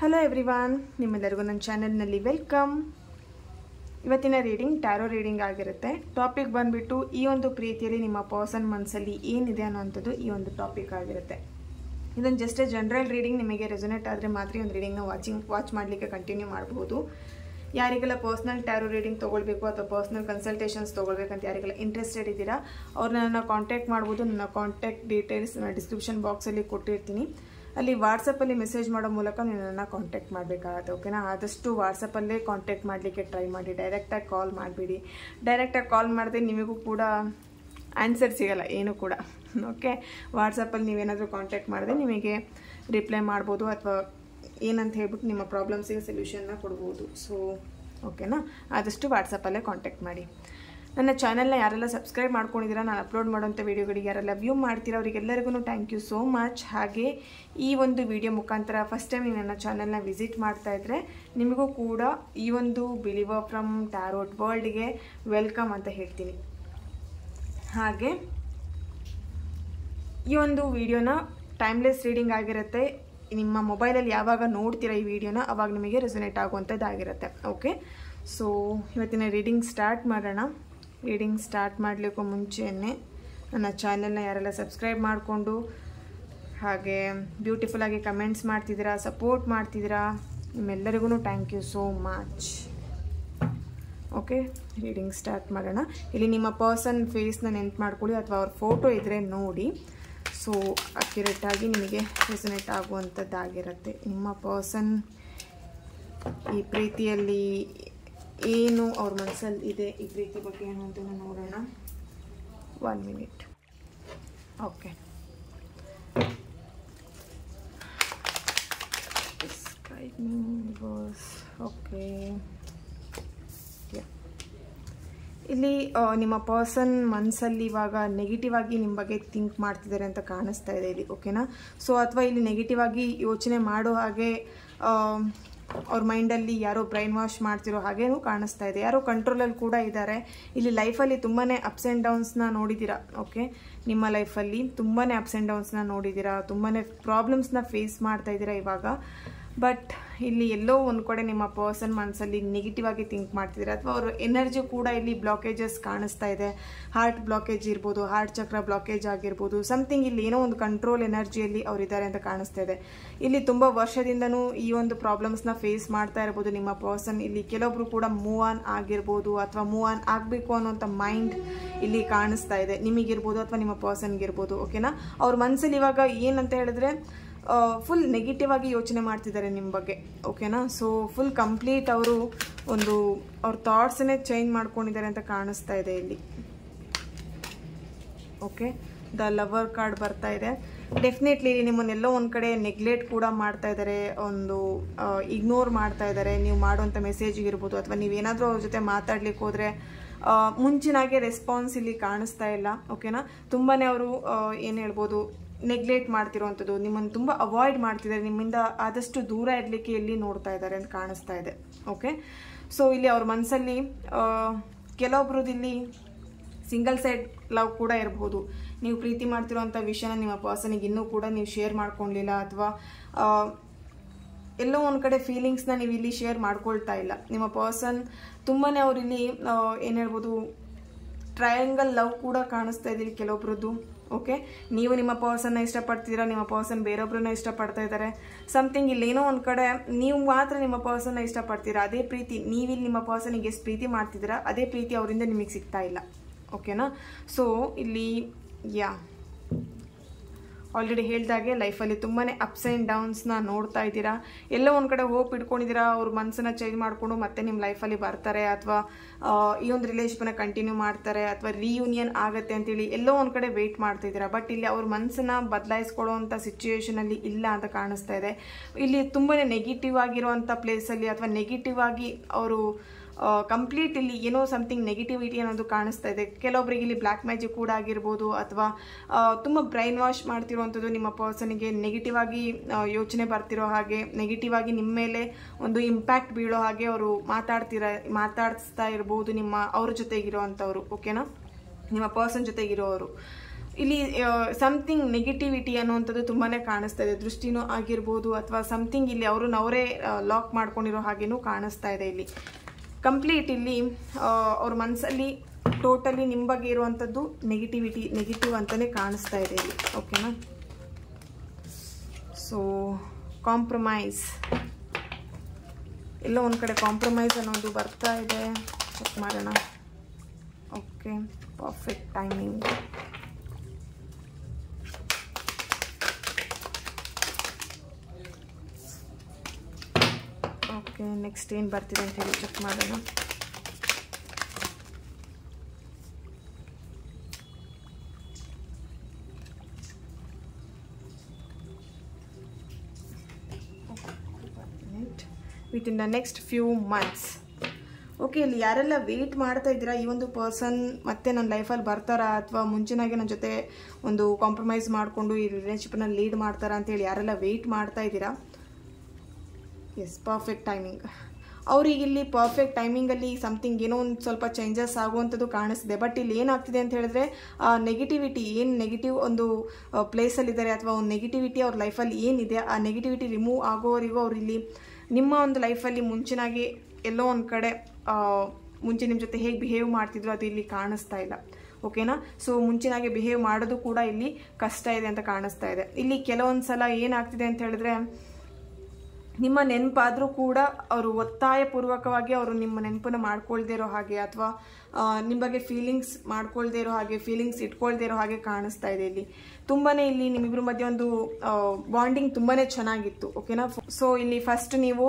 Hello everyone, ನಿಮ್ಮೆಲ್ಲರಿಗೂ ನನ್ನ ಚಾನೆಲ್ನಲ್ಲಿ ವೆಲ್ಕಮ್. ಇವತ್ತಿನ ರೀಡಿಂಗ್ ಟ್ಯಾರೋ ರೀಡಿಂಗ್ ಆಗಿರುತ್ತೆ. ಟಾಪಿಕ್ ಬಂದುಬಿಟ್ಟು ಈ ಒಂದು ಪ್ರೀತಿಯಲ್ಲಿ ನಿಮ್ಮ ಪರ್ಸನ್ ಮನಸ್ಸಲ್ಲಿ ಏನಿದೆ ಅನ್ನೋವಂಥದ್ದು ಈ ಒಂದು ಟಾಪಿಕ್ ಆಗಿರುತ್ತೆ. ಇದೊಂದು ಜಸ್ಟ್ ಜನರಲ್ ರೀಡಿಂಗ್. ನಿಮಗೆ ರೆಸೊನೇಟ್ ಆದರೆ ಮಾತ್ರ ಒಂದು ರೀಡಿಂಗ್ನ ವಾಚ್ ಮಾಡಲಿಕ್ಕೆ ಕಂಟಿನ್ಯೂ ಮಾಡ್ಬೋದು. ಯಾರಿಗೆಲ್ಲ ಪರ್ಸ್ನಲ್ ಟ್ಯಾರೋ ರೀಡಿಂಗ್ ತೊಗೊಳ್ಬೇಕು ಅಥವಾ ಪರ್ಸ್ನಲ್ ಕನ್ಸಲ್ಟೇಷನ್ಸ್ ತೊಗೊಳ್ಬೇಕಂತ ಯಾರಿಗೆಲ್ಲ ಇಂಟ್ರೆಸ್ಟೆಡ್ ಇದ್ದೀರಾ ಅವ್ರನ್ನ ನನ್ನ ಕಾಂಟ್ಯಾಕ್ಟ್ ಮಾಡ್ಬೋದು. ನನ್ನ ಕಾಂಟ್ಯಾಕ್ಟ್ ಡೀಟೇಲ್ಸ್ ಡಿಸ್ಕ್ರಿಪ್ಷನ್ ಬಾಕ್ಸಲ್ಲಿ ಕೊಟ್ಟಿರ್ತೀನಿ. ಅಲ್ಲಿ ವಾಟ್ಸಪ್ಪಲ್ಲಿ ಮೆಸೇಜ್ ಮಾಡೋ ಮೂಲಕ ನೀವು ನನ್ನ ಕಾಂಟ್ಯಾಕ್ಟ್ ಮಾಡಬೇಕಾಗತ್ತೆ. ಓಕೆನಾ? ಆದಷ್ಟು ವಾಟ್ಸಪ್ಪಲ್ಲೇ ಕಾಂಟ್ಯಾಕ್ಟ್ ಮಾಡಲಿಕ್ಕೆ ಟ್ರೈ ಮಾಡಿ. ಡೈರೆಕ್ಟಾಗಿ ಕಾಲ್ ಮಾಡಿಬಿಡಿ. ಡೈರೆಕ್ಟಾಗಿ ಕಾಲ್ ಮಾಡಿದ್ರೆ ನಿಮಗೂ ಕೂಡ ಆನ್ಸರ್ ಸಿಗೋಲ್ಲ ಏನು ಕೂಡ. ಓಕೆ, ವಾಟ್ಸಪ್ಪಲ್ಲಿ ನೀವೇನಾದರೂ ಕಾಂಟ್ಯಾಕ್ಟ್ ಮಾಡಿದ್ರೆ ನಿಮಗೆ ರಿಪ್ಲೈ ಮಾಡ್ಬೋದು ಅಥವಾ ಏನಂತ ಹೇಳ್ಬಿಟ್ಟು ನಿಮ್ಮ ಪ್ರಾಬ್ಲಮ್ಸಿಗೆ ಸೊಲ್ಯೂಷನ್ನ ಕೊಡ್ಬೋದು. ಸೊ ಓಕೆನಾ, ಆದಷ್ಟು ವಾಟ್ಸಪ್ಪಲ್ಲೇ ಕಾಂಟ್ಯಾಕ್ಟ್ ಮಾಡಿ. ನನ್ನ ಚಾನಲ್ನ ಯಾರೆಲ್ಲ ಸಬ್ಸ್ಕ್ರೈಬ್ ಮಾಡ್ಕೊಂಡಿದ್ದೀರಾ, ನಾನು ಅಪ್ಲೋಡ್ ಮಾಡೋಂಥ ವೀಡಿಯೋಗಳಿಗೆ ಯಾರೆಲ್ಲ ವ್ಯೂ ಮಾಡ್ತೀರಾ ಅವರಿಗೆಲ್ಲರಿಗೂ ಥ್ಯಾಂಕ್ ಯು ಸೋ ಮಚ್. ಹಾಗೆ ಈ ಒಂದು ವಿಡಿಯೋ ಮುಖಾಂತರ ಫಸ್ಟ್ ಟೈಮ್ ನೀವು ನನ್ನ ಚಾನಲ್ನ ವಿಸಿಟ್ ಮಾಡ್ತಾಯಿದ್ರೆ ನಿಮಗೂ ಕೂಡ ಈ ಒಂದು ಬಿಲೀವರ್ ಫ್ರಮ್ ಟ್ಯಾರೋಟ್ ವರ್ಲ್ಡ್ಗೆ ವೆಲ್ಕಮ್ ಅಂತ ಹೇಳ್ತೀನಿ. ಹಾಗೆ ಈ ಒಂದು ವಿಡಿಯೋನ ಟೈಮ್ಲೆಸ್ ರೀಡಿಂಗ್ ಆಗಿರುತ್ತೆ. ನಿಮ್ಮ ಮೊಬೈಲಲ್ಲಿ ಯಾವಾಗ ನೋಡ್ತೀರಾ ಈ ವಿಡಿಯೋನ ಅವಾಗ ನಿಮಗೆ ರೆಸೊನೇಟ್ ಆಗುವಂಥದ್ದಾಗಿರುತ್ತೆ. ಓಕೆ, ಸೊ ಇವತ್ತಿನ ರೀಡಿಂಗ್ ಸ್ಟಾರ್ಟ್ ಮಾಡೋಣ. ರೀಡಿಂಗ್ ಸ್ಟಾರ್ಟ್ ಮಾಡಲಿಕ್ಕೂ ಮುಂಚೆಯೇ ನನ್ನ ಚಾನಲ್ನ ಯಾರೆಲ್ಲ ಸಬ್ಸ್ಕ್ರೈಬ್ ಮಾಡಿಕೊಂಡು ಹಾಗೆ ಬ್ಯೂಟಿಫುಲ್ಲಾಗಿ ಕಮೆಂಟ್ಸ್ ಮಾಡ್ತಿದ್ದೀರಾ, ಸಪೋರ್ಟ್ ಮಾಡ್ತಿದ್ದೀರಾ, ನಿಮ್ಮೆಲ್ಲರಿಗೂ thank you so much. Okay, reading start ಮಾಡೋಣ. ಇಲ್ಲಿ ನಿಮ್ಮ ಪರ್ಸನ್ ಫೇಸ್ನ ನೆನ್ಪು ಮಾಡ್ಕೊಳ್ಳಿ ಅಥವಾ ಅವ್ರ ಫೋಟೋ ಇದ್ದರೆ ನೋಡಿ. ಸೊ ಅಕ್ಯುರೇಟಾಗಿ ನಿಮಗೆ ರೆಸೊನೇಟ್ ಆಗುವಂಥದ್ದಾಗಿರುತ್ತೆ. ನಿಮ್ಮ ಪರ್ಸನ್ ಈ ಪ್ರೀತಿಯಲ್ಲಿ ಏನು ಅವ್ರ ಮನಸ್ಸಲ್ಲಿ ಇದೆ, ಈ ಪ್ರೀತಿ ಬಗ್ಗೆ ಏನು ಅಂತ ನೋಡೋಣ. 1 minute. ಓಕೆ, ಓಕೆ, ಇಲ್ಲಿ ನಿಮ್ಮ ಪರ್ಸನ್ ಮನಸ್ಸಲ್ಲಿ ಇವಾಗ ನೆಗೆಟಿವ್ ಆಗಿ ನಿಮ್ಮ ಬಗ್ಗೆ ಥಿಂಕ್ ಮಾಡ್ತಿದ್ದಾರೆ ಅಂತ ಕಾಣಿಸ್ತಾ ಇದೆ ಇಲ್ಲಿ. ಓಕೆನಾ? ಸೊ ಅಥವಾ ಇಲ್ಲಿ ನೆಗೆಟಿವ್ ಆಗಿ ಯೋಚನೆ ಮಾಡೋ ಹಾಗೆ ಅವ್ರ ಮೈಂಡಲ್ಲಿ ಯಾರೋ ಬ್ರೈನ್ ವಾಶ್ ಮಾಡ್ತಿರೋ ಹಾಗೇನೂ ಕಾಣಿಸ್ತಾ ಇದೆ. ಯಾರೋ ಕಂಟ್ರೋಲಲ್ಲಿ ಕೂಡ ಇದ್ದಾರೆ. ಇಲ್ಲಿ ಲೈಫಲ್ಲಿ ತುಂಬಾ ಅಪ್ಸ್ ಆ್ಯಂಡ್ ಡೌನ್ಸ್ನ ನೋಡಿದ್ದೀರಾ. ಓಕೆ, ನಿಮ್ಮ ಲೈಫಲ್ಲಿ ತುಂಬಾ ಅಪ್ಸ್ ಆ್ಯಂಡ್ ಡೌನ್ಸ್ನ ನೋಡಿದ್ದೀರಾ, ತುಂಬಾ ಪ್ರಾಬ್ಲಮ್ಸ್ನ ಫೇಸ್ ಮಾಡ್ತಾ ಇದ್ದೀರಾ ಇವಾಗ. ಬಟ್ ಇಲ್ಲಿ ಎಲ್ಲೋ ಒಂದು ಕಡೆ ನಿಮ್ಮ ಪರ್ಸನ್ ಮನಸ್ಸಲ್ಲಿ ನೆಗೆಟಿವ್ ಆಗಿ ಥಿಂಕ್ ಮಾಡ್ತಿದ್ದಾರೆ ಅಥವಾ ಅವ್ರ ಎನರ್ಜಿ ಕೂಡ ಇಲ್ಲಿ ಬ್ಲಾಕೇಜಸ್ ಕಾಣಿಸ್ತಾ ಇದೆ. ಹಾರ್ಟ್ ಬ್ಲಾಕೇಜ್ ಇರ್ಬೋದು, ಹಾರ್ಟ್ ಚಕ್ರ ಬ್ಲಾಕೇಜ್ ಆಗಿರ್ಬೋದು, ಸಮಥಿಂಗ್ ಇಲ್ಲಿ ಏನೋ ಒಂದು ಕಂಟ್ರೋಲ್ ಎನರ್ಜಿಯಲ್ಲಿ ಅವರಿದ್ದಾರೆ ಅಂತ ಕಾಣಿಸ್ತಾ ಇದೆ. ಇಲ್ಲಿ ತುಂಬ ವರ್ಷದಿಂದನೂ ಈ ಒಂದು ಪ್ರಾಬ್ಲಮ್ಸ್ನ ಫೇಸ್ ಮಾಡ್ತಾ ಇರ್ಬೋದು ನಿಮ್ಮ ಪರ್ಸನ್. ಇಲ್ಲಿ ಕೆಲವೊಬ್ರು ಕೂಡ ಮೂವ್ ಆನ್ ಆಗಿರ್ಬೋದು ಅಥವಾ ಮೂವ್ ಆನ್ ಆಗಬೇಕು ಅನ್ನೋಂಥ ಮೈಂಡ್ ಇಲ್ಲಿ ಕಾಣಿಸ್ತಾ ಇದೆ. ನಿಮಗಿರ್ಬೋದು ಅಥವಾ ನಿಮ್ಮ ಪರ್ಸನ್ಗಿರ್ಬೋದು. ಓಕೆನಾ? ಅವ್ರ ಮನಸ್ಸಲ್ಲಿ ಇವಾಗ ಏನಂತ ಹೇಳಿದ್ರೆ ಫುಲ್ ನೆಗೆಟಿವ್ ಆಗಿ ಯೋಚನೆ ಮಾಡ್ತಿದ್ದಾರೆ ನಿಮ್ಮ ಬಗ್ಗೆ. ಓಕೆನಾ? ಸೊ ಫುಲ್ ಕಂಪ್ಲೀಟ್ ಅವರು ಅವ್ರ ಥಾಟ್ಸನ್ನೇ ಚೇಂಜ್ ಮಾಡ್ಕೊಂಡಿದ್ದಾರೆ ಅಂತ ಕಾಣಿಸ್ತಾ ಇದೆ ಇಲ್ಲಿ. ಓಕೆ, ದ ಲವರ್ ಕಾರ್ಡ್ ಬರ್ತಾ ಇದೆ. ಡೆಫಿನೆಟ್ಲಿ ನಿಮ್ಮನ್ನೆಲ್ಲೋ ಒಂದು ಕಡೆ ನೆಗ್ಲೆಕ್ಟ್ ಕೂಡ ಮಾಡ್ತಾ ಇದ್ದಾರೆ, ಇಗ್ನೋರ್ ಮಾಡ್ತಾ ಇದ್ದಾರೆ. ನೀವು ಮಾಡುವಂಥ ಮೆಸೇಜ್ಗಿರ್ಬೋದು ಅಥವಾ ನೀವೇನಾದರೂ ಅವ್ರ ಜೊತೆ ಮಾತಾಡ್ಲಿಕ್ಕೆ ಹೋದರೆ ಮುಂಚಿನಾಗೆ ರೆಸ್ಪಾನ್ಸ್ ಇಲ್ಲಿ ಕಾಣಿಸ್ತಾ ಇಲ್ಲ. ಓಕೆನಾ? ತುಂಬಾ ಅವರು ಏನು ಹೇಳ್ಬೋದು, ನೆಗ್ಲೆಕ್ಟ್ ಮಾಡ್ತಿರೋವಂಥದ್ದು, ನಿಮ್ಮನ್ನು ತುಂಬ ಅವಾಯ್ಡ್ ಮಾಡ್ತಿದ್ದಾರೆ, ನಿಮ್ಮಿಂದ ಆದಷ್ಟು ದೂರ ಇರಲಿಕ್ಕೆ ಇಲ್ಲಿ ನೋಡ್ತಾ ಇದ್ದಾರೆ ಅಂತ ಕಾಣಿಸ್ತಾ ಇದೆ. ಓಕೆ, ಸೊ ಇಲ್ಲಿ ಅವ್ರ ಮನಸ್ಸಲ್ಲಿ ಕೆಲವೊಬ್ರದ್ದು ಇಲ್ಲಿ ಸಿಂಗಲ್ ಸೈಡ್ ಲವ್ ಕೂಡ ಇರ್ಬೋದು. ನೀವು ಪ್ರೀತಿ ಮಾಡ್ತಿರೋವಂಥ ವಿಷಯನ ನಿಮ್ಮ ಪರ್ಸನಿಗೆ ಇನ್ನೂ ಕೂಡ ನೀವು ಶೇರ್ ಮಾಡ್ಕೊಳ್ಳಿಲ್ಲ ಅಥವಾ ಎಲ್ಲೋ ಒಂದು ಕಡೆ ಫೀಲಿಂಗ್ಸ್ನ ನೀವು ಇಲ್ಲಿ ಶೇರ್ ಮಾಡ್ಕೊಳ್ತಾ ಇಲ್ಲ. ನಿಮ್ಮ ಪರ್ಸನ್ ತುಂಬಾ ಅವರಿಲ್ಲಿ ಏನು ಹೇಳ್ಬೋದು, ಟ್ರಯಾಂಗಲ್ ಲವ್ ಕೂಡ ಕಾಣಿಸ್ತಾ ಇದ್ದೀರಿ ಕೆಲವೊಬ್ರದ್ದು. ಓಕೆ, ನೀವು ನಿಮ್ಮ ಪರ್ಸನ್ನ ಇಷ್ಟಪಡ್ತಿದ್ದೀರಾ, ನಿಮ್ಮ ಪರ್ಸನ್ ಬೇರೊಬ್ಬರನ್ನ ಇಷ್ಟಪಡ್ತಾ ಇದ್ದಾರೆ. ಸಮಥಿಂಗ್ ಇಲ್ಲಿ ಏನೋ ಒಂದು ಕಡೆ ನೀವು ಮಾತ್ರ ನಿಮ್ಮ ಪರ್ಸನ್ನ ಇಷ್ಟಪಡ್ತೀರಾ. ಅದೇ ಪ್ರೀತಿ ನೀವಿಲ್ಲಿ ನಿಮ್ಮ ಪರ್ಸನಿಗೆ ಎಷ್ಟು ಪ್ರೀತಿ ಮಾಡ್ತಿದ್ದೀರಾ ಅದೇ ಪ್ರೀತಿ ಅವರಿಂದ ನಿಮಗೆ ಸಿಗ್ತಾ ಇಲ್ಲ. ಓಕೆನಾ? ಸೊ ಇಲ್ಲಿ ಆಲ್ರೆಡಿ ಹೇಳ್ದಾಗೆ ಲೈಫಲ್ಲಿ ತುಂಬಾ ಅಪ್ಸ್ ಆ್ಯಂಡ್ ಡೌನ್ಸ್ನ ನೋಡ್ತಾ ಇದ್ದೀರಾ. ಎಲ್ಲೋ ಒಂದು ಕಡೆ ಹೋಪ್ ಇಟ್ಕೊಂಡಿದ್ದೀರಾ ಅವ್ರ ಮನಸ್ಸನ್ನ ಚೇಂಜ್ ಮಾಡಿಕೊಂಡು ಮತ್ತೆ ನಿಮ್ಮ ಲೈಫಲ್ಲಿ ಬರ್ತಾರೆ ಅಥವಾ ಈ ಒಂದು ರಿಲೇಷನ್ನ ಕಂಟಿನ್ಯೂ ಮಾಡ್ತಾರೆ ಅಥವಾ ರಿಯೂನಿಯನ್ ಆಗುತ್ತೆ ಅಂತೇಳಿ ಎಲ್ಲೋ ಒಂದು ಕಡೆ ವೆಯ್ಟ್ ಮಾಡ್ತಾ ಇದ್ದೀರಾ. ಬಟ್ ಇಲ್ಲಿ ಅವ್ರ ಮನಸ್ಸನ್ನ ಬದಲಾಯಿಸ್ಕೊಳ್ಳೋವಂಥ ಸಿಚುವೇಶನಲ್ಲಿ ಇಲ್ಲ ಅಂತ ಕಾಣಿಸ್ತಾ ಇದೆ. ಇಲ್ಲಿ ತುಂಬಾ ನೆಗೆಟಿವ್ ಆಗಿರುವಂಥ ಪ್ಲೇಸಲ್ಲಿ ಅಥವಾ ನೆಗೆಟಿವ್ ಆಗಿ ಅವರು ಕಂಪ್ಲೀಟ್ ಇಲ್ಲಿ ಏನೋ ಸಮಥಿಂಗ್ ನೆಗೆಟಿವಿಟಿ ಅನ್ನೋದು ಕಾಣಿಸ್ತಾ ಇದೆ. ಕೆಲವೊಬ್ಬರಿಗೆ ಇಲ್ಲಿ ಬ್ಲ್ಯಾಕ್ ಮ್ಯಾಜಿಕ್ ಕೂಡ ಆಗಿರ್ಬೋದು ಅಥವಾ ತುಂಬ ಬ್ರೈನ್ ವಾಶ್ ಮಾಡ್ತಿರುವಂಥದ್ದು, ನಿಮ್ಮ ಪರ್ಸನಿಗೆ ನೆಗೆಟಿವ್ ಆಗಿ ಯೋಚನೆ ಬರ್ತಿರೋ ಹಾಗೆ, ನೆಗೆಟಿವ್ ಆಗಿ ನಿಮ್ಮ ಮೇಲೆ ಒಂದು ಇಂಪ್ಯಾಕ್ಟ್ ಬೀಳೋ ಹಾಗೆ ಅವರು ಮಾತಾಡಿಸ್ತಾ ಇರ್ಬೋದು ಅವ್ರ ಜೊತೆಗಿರೋ ಅಂಥವ್ರು. ಓಕೆನಾ? ನಿಮ್ಮ ಪರ್ಸನ್ ಜೊತೆಗಿರೋರು. ಇಲ್ಲಿ ಸಮಥಿಂಗ್ ನೆಗೆಟಿವಿಟಿ ಅನ್ನುವಂಥದ್ದು ತುಂಬಾ ಕಾಣಿಸ್ತಾ ಇದೆ. ದೃಷ್ಟಿನೂ ಆಗಿರ್ಬೋದು ಅಥವಾ ಸಮಥಿಂಗ್ ಇಲ್ಲಿ ಅವರೇ ಲಾಕ್ ಮಾಡ್ಕೊಂಡಿರೋ ಹಾಗೇನೂ ಕಾಣಿಸ್ತಾ ಇದೆ. ಇಲ್ಲಿ ಕಂಪ್ಲೀಟ್ ಇಲ್ಲಿ ಅವ್ರ ಮನಸ್ಸಲ್ಲಿ ಟೋಟಲಿ ನಿಮ್ಮ ಬಗ್ಗೆ ಇರುವಂಥದ್ದು ನೆಗೆಟಿವ್ ಅಂತಲೇ ಕಾಣಿಸ್ತಾ ಇದೆ ಇಲ್ಲಿ. ಓಕೆನಾ? ಸೊ ಕಾಂಪ್ರಮೈಸ್, ಎಲ್ಲೋ ಒಂದು ಕಡೆ ಕಾಂಪ್ರಮೈಸ್ ಅನ್ನೋದು ಬರ್ತಾ ಇದೆ. ಚೆಕ್ ಮಾಡೋಣ. Okay, perfect timing. Okay, next ಏನು ಬರ್ತಿದೆ ಅಂತ ಹೇಳಿ ಚೆಕ್ ಮಾಡೋಣ. With in the next few months. Okay, ಇಲ್ಲಿ ಯಾರೆಲ್ಲ ವೆಯ್ಟ್ ಮಾಡ್ತಾ ಇದ್ದೀರಾ ಈ ಒಂದು ಪರ್ಸನ್ ಮತ್ತೆ ನನ್ನ ಲೈಫಲ್ಲಿ ಬರ್ತಾರಾ ಅಥವಾ ಮುಂಚಿನಾಗೆ ನನ್ನ ಜೊತೆ ಒಂದು ಕಾಂಪ್ರಮೈಸ್ ಮಾಡಿಕೊಂಡು ಈ ರಿಲೇಶನ್ಶಿಪ್ನ ಲೀಡ್ ಮಾಡ್ತಾರಾ ಅಂತೇಳಿ ಯಾರೆಲ್ಲ ವೆಯ್ಟ್ ಮಾಡ್ತಾ ಇದ್ದೀರಾ, ಎಸ್, ಪರ್ಫೆಕ್ಟ್ ಟೈಮಿಂಗ್. ಅವ್ರಿಗೆ ಇಲ್ಲಿ ಪರ್ಫೆಕ್ಟ್ ಟೈಮಿಂಗಲ್ಲಿ ಸಮಥಿಂಗ್ ಏನೋ ಒಂದು ಸ್ವಲ್ಪ ಚೇಂಜಸ್ ಆಗುವಂಥದ್ದು ಕಾಣಿಸ್ತಿದೆ. ಬಟ್ ಇಲ್ಲಿ ಏನಾಗ್ತಿದೆ ಅಂತ ಹೇಳಿದ್ರೆ ನೆಗೆಟಿವಿಟಿ, ಏನು ನೆಗೆಟಿವ್ ಒಂದು ಪ್ಲೇಸಲ್ಲಿದ್ದಾರೆ ಅಥವಾ ಒಂದು ನೆಗೆಟಿವಿಟಿ ಅವ್ರ ಲೈಫಲ್ಲಿ ಏನಿದೆ ಆ ನೆಗೆಟಿವಿಟಿ ರಿಮೂವ್ ಆಗೋವರೆಗೂ ಅವ್ರು ಇಲ್ಲಿ ನಿಮ್ಮ ಒಂದು ಲೈಫಲ್ಲಿ ಮುಂಚಿನಾಗಿ ಎಲ್ಲೋ ಒಂದು ಕಡೆ ಮುಂಚೆ ನಿಮ್ಮ ಜೊತೆ ಹೇಗೆ ಬಿಹೇವ್ ಮಾಡ್ತಿದ್ರು ಅದು ಇಲ್ಲಿ ಕಾಣಿಸ್ತಾ ಇಲ್ಲ. ಓಕೆನಾ? ಸೊ ಮುಂಚಿನಾಗೆ ಬಿಹೇವ್ ಮಾಡೋದು ಕೂಡ ಇಲ್ಲಿ ಕಷ್ಟ ಇದೆ ಅಂತ ಕಾಣಿಸ್ತಾ ಇದೆ. ಇಲ್ಲಿ ಕೆಲವೊಂದು ಸಲ ಏನಾಗ್ತಿದೆ ಅಂತ ಹೇಳಿದ್ರೆ ನಿಮ್ಮ ನೆನಪಾದರೂ ಕೂಡ ಅವರು ಒತ್ತಾಯಪೂರ್ವಕವಾಗಿ ಅವರು ನಿಮ್ಮ ನೆನಪನ್ನು ಮಾಡ್ಕೊಳ್ದೇ ಇರೋ ಹಾಗೆ ಅಥವಾ ನಿಮ್ಮ ಬಗ್ಗೆ ಫೀಲಿಂಗ್ಸ್ ಮಾಡ್ಕೊಳ್ದೇ ಇರೋ ಹಾಗೆ, ಫೀಲಿಂಗ್ಸ್ ಇಟ್ಕೊಳ್ದೇ ಇರೋ ಹಾಗೆ ಕಾಣಿಸ್ತಾ ಇದೆ. ಇಲ್ಲಿ ತುಂಬಾ ಇಲ್ಲಿ ನಿಮ್ಮಿಬ್ಬರ ಮಧ್ಯೆ ಒಂದು ಬಾಂಡಿಂಗ್ ತುಂಬಾ ಚೆನ್ನಾಗಿತ್ತು. ಓಕೆನಾ? ಸೊ ಇಲ್ಲಿ ಫಸ್ಟ್ ನೀವು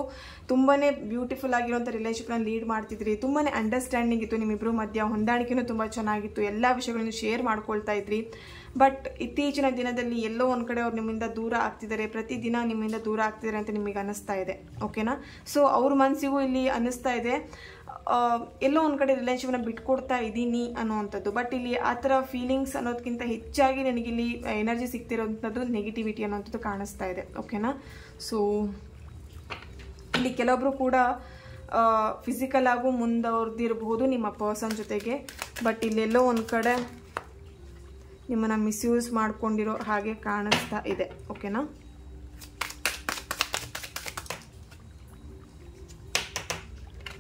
ತುಂಬಾ ಬ್ಯೂಟಿಫುಲ್ ಆಗಿರುವಂಥ ರಿಲೇಶನ್ಶಿಪ್ನ ಲೀಡ್ ಮಾಡ್ತಿದ್ರಿ. ತುಂಬಾ ಅಂಡರ್ಸ್ಟ್ಯಾಂಡಿಂಗ್ ಇತ್ತು ನಿಮ್ಮಿಬ್ಬರ ಮಧ್ಯ, ಹೊಂದಾಣಿಕೆನೂ ತುಂಬ ಚೆನ್ನಾಗಿತ್ತು, ಎಲ್ಲ ವಿಷಯಗಳನ್ನು ಶೇರ್ ಮಾಡ್ಕೊಳ್ತಾ ಇದ್ರಿ. ಬಟ್ ಇತ್ತೀಚಿನ ದಿನದಲ್ಲಿ ಎಲ್ಲೋ ಒಂದು ಕಡೆ ಅವ್ರು ನಿಮ್ಮಿಂದ ದೂರ ಆಗ್ತಿದ್ದಾರೆ, ಪ್ರತಿದಿನ ನಿಮ್ಮಿಂದ ದೂರ ಆಗ್ತಿದ್ದಾರೆ ಅಂತ ನಿಮಗೆ ಅನ್ನಿಸ್ತಾ ಇದೆ. ಓಕೆನಾ? ಸೊ ಅವ್ರ ಮನಸ್ಸಿಗೂ ಇಲ್ಲಿ ಅನ್ನಿಸ್ತಾ ಇದೆ ಎಲ್ಲೋ ಒಂದು ಕಡೆ ರಿಲೇಶನ್ಶಿಪ್ನ ಬಿಟ್ಕೊಡ್ತಾ ಇದ್ದೀನಿ ಅನ್ನೋವಂಥದ್ದು. ಬಟ್ ಇಲ್ಲಿ ಆ ಥರ ಫೀಲಿಂಗ್ಸ್ ಅನ್ನೋದಕ್ಕಿಂತ ಹೆಚ್ಚಾಗಿ ನನಗಿಲ್ಲಿ ಎನರ್ಜಿ ಸಿಗ್ತಿರೋಂಥದ್ದು ನೆಗೆಟಿವಿಟಿ ಅನ್ನೋಂಥದ್ದು ಕಾಣಿಸ್ತಾ ಇದೆ. ಓಕೆನಾ? ಸೊ ಇಲ್ಲಿ ಕೆಲವೊಬ್ರು ಕೂಡ ಫಿಸಿಕಲ್ ಆಗು ಮುಂದುವರೆದಿರಬಹುದು ನಿಮ್ಮ ಪರ್ಸನ್ ಜೊತೆಗೆ. ಬಟ್ ಇಲ್ಲೆಲ್ಲೋ ಒಂದು ಕಡೆ ನಿಮ್ಮನ್ನು ಮಿಸ್ಯೂಸ್ ಮಾಡ್ಕೊಂಡಿರೋ ಹಾಗೆ ಕಾಣಿಸ್ತಾ ಇದೆ. ಓಕೆನಾ?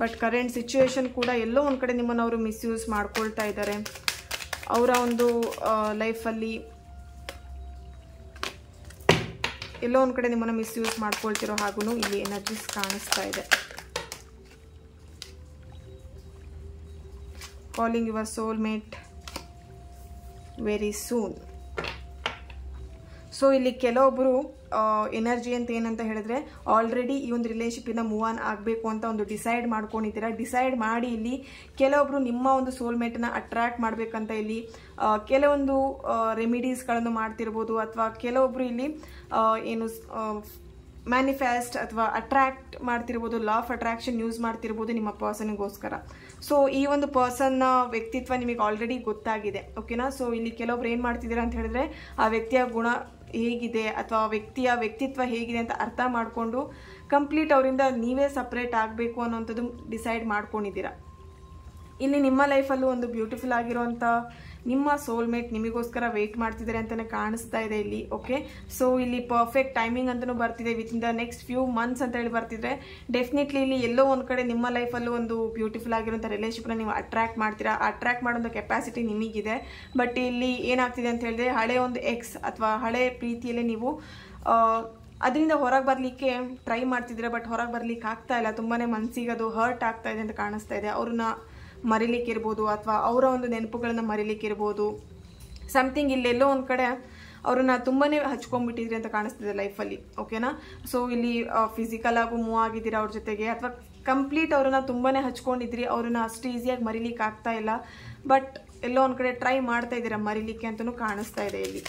ಬಟ್ ಕರೆಂಟ್ ಸಿಚುವೇಶನ್ ಕೂಡ ಎಲ್ಲೋ ಒಂದು ಕಡೆ ನಿಮ್ಮನ್ನು ಅವರು ಮಿಸ್ಯೂಸ್ ಮಾಡ್ಕೊಳ್ತಾ ಇದ್ದಾರೆ. ಅವರ ಒಂದು ಲೈಫಲ್ಲಿ ಎಲ್ಲೋ ಒಂದು ಕಡೆ ನಿಮ್ಮನ್ನು ಮಿಸ್ಯೂಸ್ ಮಾಡ್ಕೊಳ್ತಿರೋ ಹಾಗೂ ಇಲ್ಲಿ ಎನರ್ಜೀಸ್ ಕಾಣಿಸ್ತಾ ಇದೆ. Calling your soulmate very soon. So ಇಲ್ಲಿ ಕೆಲವೊಬ್ಬರು ಎನರ್ಜಿ ಅಂತ ಏನಂತ ಹೇಳಿದ್ರೆ ಆಲ್ರೆಡಿ ಈ ಒಂದು ರಿಲೇಶನ್ಶಿಪ್ಪಿಂದ ಮೂವ್ ಆನ್ ಆಗಬೇಕು ಅಂತ ಒಂದು ಡಿಸೈಡ್ ಮಾಡ್ಕೊಂಡಿದ್ದೀರಾ. ಡಿಸೈಡ್ ಮಾಡಿ ಇಲ್ಲಿ ಕೆಲವೊಬ್ರು ನಿಮ್ಮ ಒಂದು ಸೋಲ್ಮೇಟನ್ನ ಅಟ್ರಾಕ್ಟ್ ಮಾಡಬೇಕಂತ ಇಲ್ಲಿ ಕೆಲವೊಂದು ರೆಮಿಡೀಸ್ಗಳನ್ನು ಮಾಡ್ತಿರ್ಬೋದು ಅಥವಾ ಕೆಲವೊಬ್ರು ಇಲ್ಲಿ ಏನು ಮ್ಯಾನಿಫೆಸ್ಟ್ ಅಥವಾ ಅಟ್ರಾಕ್ಟ್ ಮಾಡ್ತಿರ್ಬೋದು, ಲಾ ಆಫ್ ಅಟ್ರಾಕ್ಷನ್ ಯೂಸ್ ಮಾಡ್ತಿರ್ಬೋದು ನಿಮ್ಮ ಪರ್ಸನ್ಗೋಸ್ಕರ. ಸೊ ಈ ಒಂದು ಪರ್ಸನ್ನ ವ್ಯಕ್ತಿತ್ವ ನಿಮಗೆ ಆಲ್ರೆಡಿ ಗೊತ್ತಾಗಿದೆ. ಓಕೆನಾ? ಸೊ ಇಲ್ಲಿ ಕೆಲವೊಬ್ರು ಏನು ಮಾಡ್ತಿದ್ದೀರಾ ಅಂತ ಹೇಳಿದ್ರೆ ಆ ವ್ಯಕ್ತಿಯ ಗುಣ ಹೇಗಿದೆ ಅಥವಾ ವ್ಯಕ್ತಿಯ ವ್ಯಕ್ತಿತ್ವ ಹೇಗಿದೆ ಅಂತ ಅರ್ಥ ಮಾಡಿಕೊಂಡು ಕಂಪ್ಲೀಟ್ ಅವರಿಂದ ನೀವೇ ಸಪ್ರೇಟ್ ಆಗಬೇಕು ಅನ್ನೋಂಥದ್ದು ಡಿಸೈಡ್ ಮಾಡ್ಕೊಂಡಿದ್ದೀರಾ. ಇಲ್ಲಿ ನಿಮ್ಮ ಲೈಫಲ್ಲೂ ಒಂದು ಬ್ಯೂಟಿಫುಲ್ ಆಗಿರುವಂಥ ನಿಮ್ಮ ಸೋಲ್ಮೇಟ್ ನಿಮಗೋಸ್ಕರ ವೆಯ್ಟ್ ಮಾಡ್ತಿದ್ದಾರೆ ಅಂತಲೇ ಕಾಣಿಸ್ತಾ ಇದೆ ಇಲ್ಲಿ. ಓಕೆ? ಸೊ ಇಲ್ಲಿ ಪರ್ಫೆಕ್ಟ್ ಟೈಮಿಂಗ್ ಅಂತಲೂ ಬರ್ತಿದೆ. With in the next few months ಅಂತ ಹೇಳಿ ಬರ್ತಿದ್ರೆ ಡೆಫಿನೆಟ್ಲಿ ಇಲ್ಲಿ ಎಲ್ಲೋ ಒಂದು ಕಡೆ ನಿಮ್ಮ ಲೈಫಲ್ಲೂ ಒಂದು ಬ್ಯೂಟಿಫುಲ್ ಆಗಿರುವಂಥ ರಿಲೇಶನ್ಶಿಪ್ನ ನೀವು ಅಟ್ರಾಕ್ಟ್ ಮಾಡ್ತೀರಾ. ಅಟ್ರಾಕ್ಟ್ ಮಾಡೋಂಥ ಕೆಪಾಸಿಟಿ ನಿಮಗಿದೆ. ಬಟ್ ಇಲ್ಲಿ ಏನಾಗ್ತಿದೆ ಅಂತ ಹೇಳಿದ್ರೆ ಹಳೆ ಒಂದು ಎಕ್ಸ್ ಅಥವಾ ಹಳೆ ಪ್ರೀತಿಯಲ್ಲೇ ನೀವು ಅದರಿಂದ ಹೊರಗೆ ಬರಲಿಕ್ಕೆ ಟ್ರೈ ಮಾಡ್ತಿದ್ದೀರಾ. ಬಟ್ ಹೊರಗೆ ಬರ್ಲಿಕ್ಕೆ ಆಗ್ತಾ ಇಲ್ಲ. ತುಂಬಾ ಮನಸ್ಸಿಗೆ ಅದು ಹರ್ಟ್ ಆಗ್ತಾ ಇದೆ ಅಂತ ಕಾಣಿಸ್ತಾ ಇದೆ. ಅವ್ರನ್ನ ಮರಿಲಿಕ್ಕಿರ್ಬೋದು ಅಥವಾ ಅವರ ಒಂದು ನೆನಪುಗಳನ್ನ ಮರಿಲಿಕ್ಕಿರ್ಬೋದು. ಸಮಥಿಂಗ್ ಇಲ್ಲೆಲ್ಲೋ ಒಂದು ಕಡೆ ಅವ್ರನ್ನ ತುಂಬಾ ಹಚ್ಕೊಂಡ್ಬಿಟ್ಟಿದ್ರಿ ಅಂತ ಕಾಣಿಸ್ತಿದೆ ಲೈಫಲ್ಲಿ. ಓಕೆನಾ? ಸೊ ಇಲ್ಲಿ ಫಿಸಿಕಲ್ ಆಗು ಮೂವ್ ಆಗಿದ್ದೀರಾ ಅವ್ರ ಜೊತೆಗೆ ಅಥವಾ ಕಂಪ್ಲೀಟ್ ಅವ್ರನ್ನ ತುಂಬಾ ಹಚ್ಕೊಂಡಿದ್ರಿ. ಅವ್ರನ್ನ ಅಷ್ಟು ಈಸಿಯಾಗಿ ಮರಿಲಿಕ್ಕೆ ಆಗ್ತಾ ಇಲ್ಲ. ಬಟ್ ಎಲ್ಲೋ ಒಂದು ಕಡೆ ಟ್ರೈ ಮಾಡ್ತಾ ಇದ್ದೀರಾ ಮರಿಲಿಕ್ಕೆ ಅಂತಲೂ ಕಾಣಿಸ್ತಾ ಇದೆ ಇಲ್ಲಿ.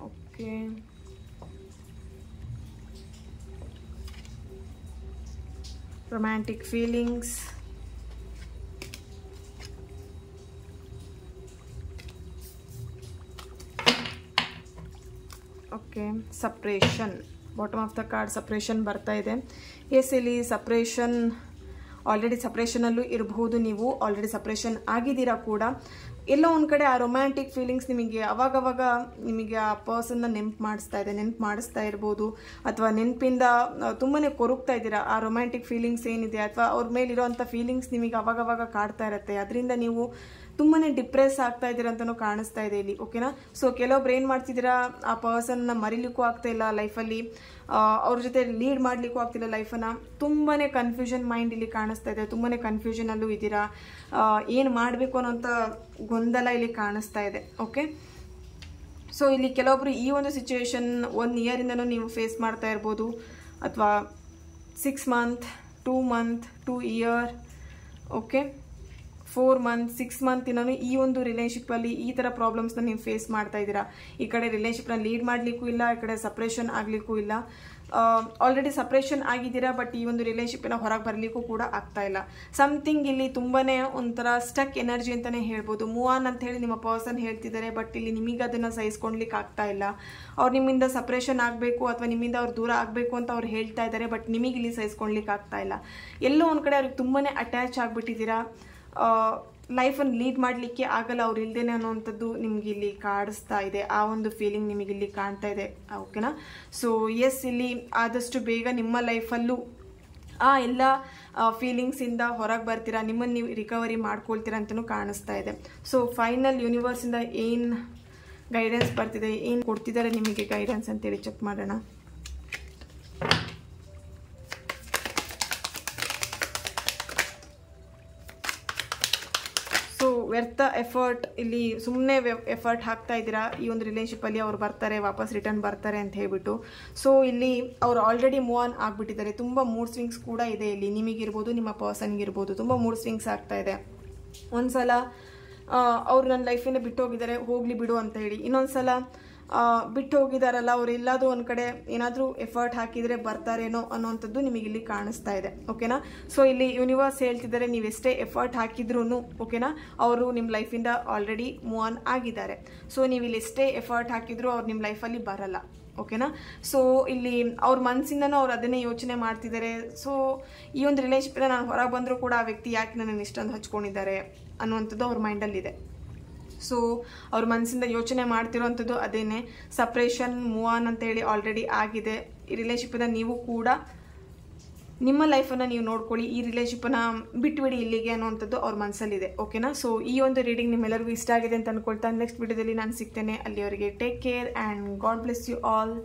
Okay, romantic feelings. Okay, suppression. Bottom of the card suppression ಬರ್ತಾ ಇದೆ. ಎಸ್, ಇಲ್ಲಿ ಸಪ್ರೇಷನ್ ಆಲ್ರೆಡಿ ಸಪ್ರೇಷನಲ್ಲೂ ಇರಬಹುದು, ನೀವು ಆಲ್ರೆಡಿ ಸಪ್ರೇಷನ್ ಆಗಿದ್ದೀರಾ ಕೂಡ. ಎಲ್ಲೋ ಒಂದು ಕಡೆ ಆ ರೊಮ್ಯಾಂಟಿಕ್ ಫೀಲಿಂಗ್ಸ್ ನಿಮಗೆ ಅವಾಗವಾಗ ನಿಮಗೆ ಆ ಪರ್ಸನ್ನ ನೆನಪು ಮಾಡಿಸ್ತಾ ಇರ್ಬೋದು, ಅಥವಾ ನೆನಪಿಂದ ತುಂಬಾ ಕೊರಗ್ತಾ ಇದ್ದೀರಾ. ಆ ರೊಮ್ಯಾಂಟಿಕ್ ಫೀಲಿಂಗ್ಸ್ ಏನಿದೆ ಅಥವಾ ಅವ್ರ ಮೇಲಿರೋಂಥ ಫೀಲಿಂಗ್ಸ್ ನಿಮಗೆ ಅವಾಗವಾಗ ಕಾಡ್ತಾ ಇರುತ್ತೆ. ಅದರಿಂದ ನೀವು ತುಂಬಾ ಡಿಪ್ರೆಸ್ ಆಗ್ತಾ ಇದ್ದೀರಾ ಅಂತಲೂ ಕಾಣಿಸ್ತಾ ಇದೆ ಇಲ್ಲಿ. ಓಕೆನಾ. ಸೊ ಕೆಲವೊಬ್ರು ಏನು ಮಾಡ್ತಿದ್ದೀರಾ, ಆ ಪರ್ಸನ್ನ ಮರಿಲಿಕ್ಕೂ ಆಗ್ತಾ ಇಲ್ಲ ಲೈಫಲ್ಲಿ, ಅವ್ರ ಜೊತೆ ಲೀಡ್ ಮಾಡಲಿಕ್ಕೂ ಆಗ್ತಿಲ್ಲ ಲೈಫನ್ನು. ತುಂಬಾ ಕನ್ಫ್ಯೂಷನ್ ಮೈಂಡ್ ಇಲ್ಲಿ ಕಾಣಿಸ್ತಾ ಇದೆ, ತುಂಬಾ ಕನ್ಫ್ಯೂಷನಲ್ಲೂ ಇದ್ದೀರಾ. ಏನು ಮಾಡಬೇಕು ಅನ್ನೋಂಥ ಗೊಂದಲ ಇಲ್ಲಿ ಕಾಣಿಸ್ತಾ ಇದೆ. ಓಕೆ. ಸೊ ಇಲ್ಲಿ ಕೆಲವೊಬ್ರು ಈ ಒಂದು ಸಿಚುವೇಶನ್ 1 ಇಯರಿಂದನೂ ನೀವು ಫೇಸ್ ಮಾಡ್ತಾ ಇರ್ಬೋದು, ಅಥವಾ 6 month, 2 month, 2 year, okay, 4 month, 6 ಮಂತಿನೂ ಈ ಒಂದು ರಿಲೇಶನ್ಶಿಪ್ಪಲ್ಲಿ ಈ ಥರ ಪ್ರಾಬ್ಲಮ್ಸ್ನ ನೀವು ಫೇಸ್ ಮಾಡ್ತಾ ಇದ್ದೀರಾ. ಈ ಕಡೆ ರಿಲೇಶನ್ಶಿಪ್ನ ಲೀಡ್ ಮಾಡಲಿಕ್ಕೂ ಇಲ್ಲ, ಈ ಕಡೆ ಸಪ್ರೇಷನ್ ಆಗಲಿಕ್ಕೂ ಇಲ್ಲ. ಆಲ್ರೆಡಿ ಸಪ್ರೇಷನ್ ಆಗಿದ್ದೀರಾ, ಬಟ್ ಈ ಒಂದು ರಿಲೇಶನ್ಶಿಪ್ನ ಹೊರಗೆ ಬರಲಿಕ್ಕೂ ಕೂಡ ಆಗ್ತಾ ಇಲ್ಲ. ಸಮಥಿಂಗ್ ಇಲ್ಲಿ ತುಂಬಾ ಒಂಥರ ಸ್ಟಕ್ ಎನರ್ಜಿ ಅಂತಲೇ ಹೇಳ್ಬೋದು. ಮೂವ್ ಆನ್ ಅಂತ ಹೇಳಿ ನಿಮ್ಮ ಪರ್ಸನ್ ಹೇಳ್ತಿದ್ದಾರೆ, ಬಟ್ ಇಲ್ಲಿ ನಿಮಗೆ ಅದನ್ನು ಸಹಿಸ್ಕೊಳ್ಲಿಕ್ಕೆ ಆಗ್ತಾ ಇಲ್ಲ. ಅವ್ರು ನಿಮ್ಮಿಂದ ಸಪ್ರೇಷನ್ ಆಗಬೇಕು ಅಥವಾ ನಿಮ್ಮಿಂದ ಅವ್ರು ದೂರ ಆಗಬೇಕು ಅಂತ ಅವ್ರು ಹೇಳ್ತಾ ಇದ್ದಾರೆ, ಬಟ್ ನಿಮಗೆ ಇಲ್ಲಿ ಸಹಿಸ್ಕೊಳ್ಲಿಕ್ಕೆ ಆಗ್ತಾ ಇಲ್ಲ. ಎಲ್ಲೋ ಒಂದು ಕಡೆ ಅವ್ರಿಗೆ ತುಂಬಾ ಅಟ್ಯಾಚ್ ಆಗಿಬಿಟ್ಟಿದ್ದೀರಾ. ಲೈಫನ್ನು ಲೀಡ್ ಮಾಡಲಿಕ್ಕೆ ಆಗಲ್ಲ ಅವ್ರು ಇಲ್ದೇನೆ ಅನ್ನೋವಂಥದ್ದು ನಿಮ್ಗೆ ಇಲ್ಲಿ ಕಾಡಿಸ್ತಾ ಇದೆ. ಆ ಒಂದು ಫೀಲಿಂಗ್ ನಿಮಗೆ ಇಲ್ಲಿ ಕಾಣ್ತಾ ಇದೆ. ಓಕೆನಾ. ಸೊ ಎಸ್, ಇಲ್ಲಿ ಆದಷ್ಟು ಬೇಗ ನಿಮ್ಮ ಲೈಫಲ್ಲೂ ಆ ಎಲ್ಲ ಫೀಲಿಂಗ್ಸಿಂದ ಹೊರಗೆ ಬರ್ತೀರಾ, ನಿಮ್ಮನ್ನು ನೀವು ರಿಕವರಿ ಮಾಡ್ಕೊಳ್ತೀರಾ ಅಂತಲೂ ಕಾಣಿಸ್ತಾ ಇದೆ. ಸೊ ಫೈನಲ್ ಯೂನಿವರ್ಸಿಂದ ಏನು ಗೈಡೆನ್ಸ್ ಬರ್ತಿದೆ, ಏನು ಕೊಡ್ತಿದ್ದಾರೆ ನಿಮಗೆ ಗೈಡೆನ್ಸ್ ಅಂತೇಳಿ ಚೆಕ್ ಮಾಡೋಣ. ವ್ಯರ್ಥ ಎಫರ್ಟ್, ಇಲ್ಲಿ ಸುಮ್ಮನೆ ಎಫರ್ಟ್ ಹಾಕ್ತಾ ಇದ್ದೀರಾ. ಈ ಒಂದು ರಿಲೇಶನ್ಶಿಪ್ಪಲ್ಲಿ ಅವ್ರು ಬರ್ತಾರೆ, ವಾಪಸ್ ರಿಟರ್ನ್ ಬರ್ತಾರೆ ಅಂತ ಹೇಳ್ಬಿಟ್ಟು. ಸೊ ಇಲ್ಲಿ ಅವ್ರು ಆಲ್ರೆಡಿ ಮೂವ್ ಆನ್ ಆಗಿಬಿಟ್ಟಿದ್ದಾರೆ. ತುಂಬ ಮೂಡ್ ಸ್ವಿಂಗ್ಸ್ ಕೂಡ ಇದೆ ಇಲ್ಲಿ, ನಿಮಗಿರ್ಬೋದು, ನಿಮ್ಮ ಪರ್ಸನ್ಗಿರ್ಬೋದು. ತುಂಬ ಮೂಡ್ ಸ್ವಿಂಗ್ಸ್ ಆಗ್ತಾ ಇದೆ. ಒಂದ್ಸಲ ಅವ್ರು ನನ್ನ ಲೈಫಿಂದ ಬಿಟ್ಟು ಹೋಗಿದ್ದಾರೆ, ಹೋಗ್ಲಿ ಬಿಡು ಅಂತ ಹೇಳಿ. ಇನ್ನೊಂದ್ಸಲ ಬಿಟ್ಟು ಹೋಗಿದಾರಲ್ಲ, ಅವ್ರು ಎಲ್ಲಾದರೂ ಒಂದು ಕಡೆ ಏನಾದರೂ ಎಫರ್ಟ್ ಹಾಕಿದರೆ ಬರ್ತಾರೇನೋ ಅನ್ನೋವಂಥದ್ದು ನಿಮಗೆ ಇಲ್ಲಿ ಕಾಣಿಸ್ತಾ ಇದೆ. ಓಕೆನಾ. ಸೊ ಇಲ್ಲಿ ಯೂನಿವರ್ಸ್ ಹೇಳ್ತಿದ್ದಾರೆ, ನೀವು ಎಷ್ಟೇ ಎಫರ್ಟ್ ಹಾಕಿದ್ರೂ ಓಕೆನಾ, ಅವರು ನಿಮ್ಮ ಲೈಫಿಂದ ಆಲ್ರೆಡಿ ಮೂವ್ ಆನ್ ಆಗಿದ್ದಾರೆ. ಸೊ ನೀವು ಇಲ್ಲಿ ಎಷ್ಟೇ ಎಫರ್ಟ್ ಹಾಕಿದ್ರು ಅವ್ರು ನಿಮ್ಮ ಲೈಫಲ್ಲಿ ಬರಲ್ಲ. ಓಕೆನಾ. ಸೊ ಇಲ್ಲಿ ಅವ್ರ ಮನಸ್ಸಿಂದನೂ ಅವ್ರು ಅದನ್ನೇ ಯೋಚನೆ ಮಾಡ್ತಿದ್ದಾರೆ. ಸೊ ಈ ಒಂದು ರಿಲೇಶನ್ಶಿಪ್ನ ನಾನು ಹೊರಗೆ ಬಂದರೂ ಕೂಡ ಆ ವ್ಯಕ್ತಿ ಯಾಕೆ ನನ್ನನ್ನು ಇಷ್ಟೊಂದು ಹಚ್ಕೊಂಡಿದ್ದಾರೆ ಅನ್ನುವಂಥದ್ದು ಅವ್ರ ಮೈಂಡಲ್ಲಿದೆ. ಸೊ ಅವ್ರ ಮನಸ್ಸಿಂದ ಯೋಚನೆ ಮಾಡ್ತಿರೋವಂಥದ್ದು ಅದೇನೆ. ಸಪ್ರೇಷನ್, ಮೂವ್ ಆನ್ ಅಂತೇಳಿ ಆಲ್ರೆಡಿ ಆಗಿದೆ. ಈ ರಿಲೇಶನ್ಶಿಪ್ನ ನೀವು ಕೂಡ ನಿಮ್ಮ ಲೈಫನ್ನು ನೀವು ನೋಡ್ಕೊಳ್ಳಿ, ಈ ರಿಲೇಶನ್ಶಿಪ್ಪನ್ನ ಬಿಟ್ಬಿಡಿ ಇಲ್ಲಿಗೆ ಅನ್ನೋವಂಥದ್ದು ಅವ್ರ ಮನಸ್ಸಲ್ಲಿದೆ. ಓಕೆನಾ. ಸೊ ಈ ಒಂದು ರೀಡಿಂಗ್ ನಿಮ್ಮೆಲ್ಲರಿಗೂ ಇಷ್ಟ ಆಗಿದೆ ಅಂತ ಅಂದ್ಕೊಳ್ತಾ ನೆಕ್ಸ್ಟ್ ವಿಡಿಯೋದಲ್ಲಿ ನಾನು ಸಿಗ್ತೇನೆ. ಅಲ್ಲಿವರೆಗೆ take care and God bless you all.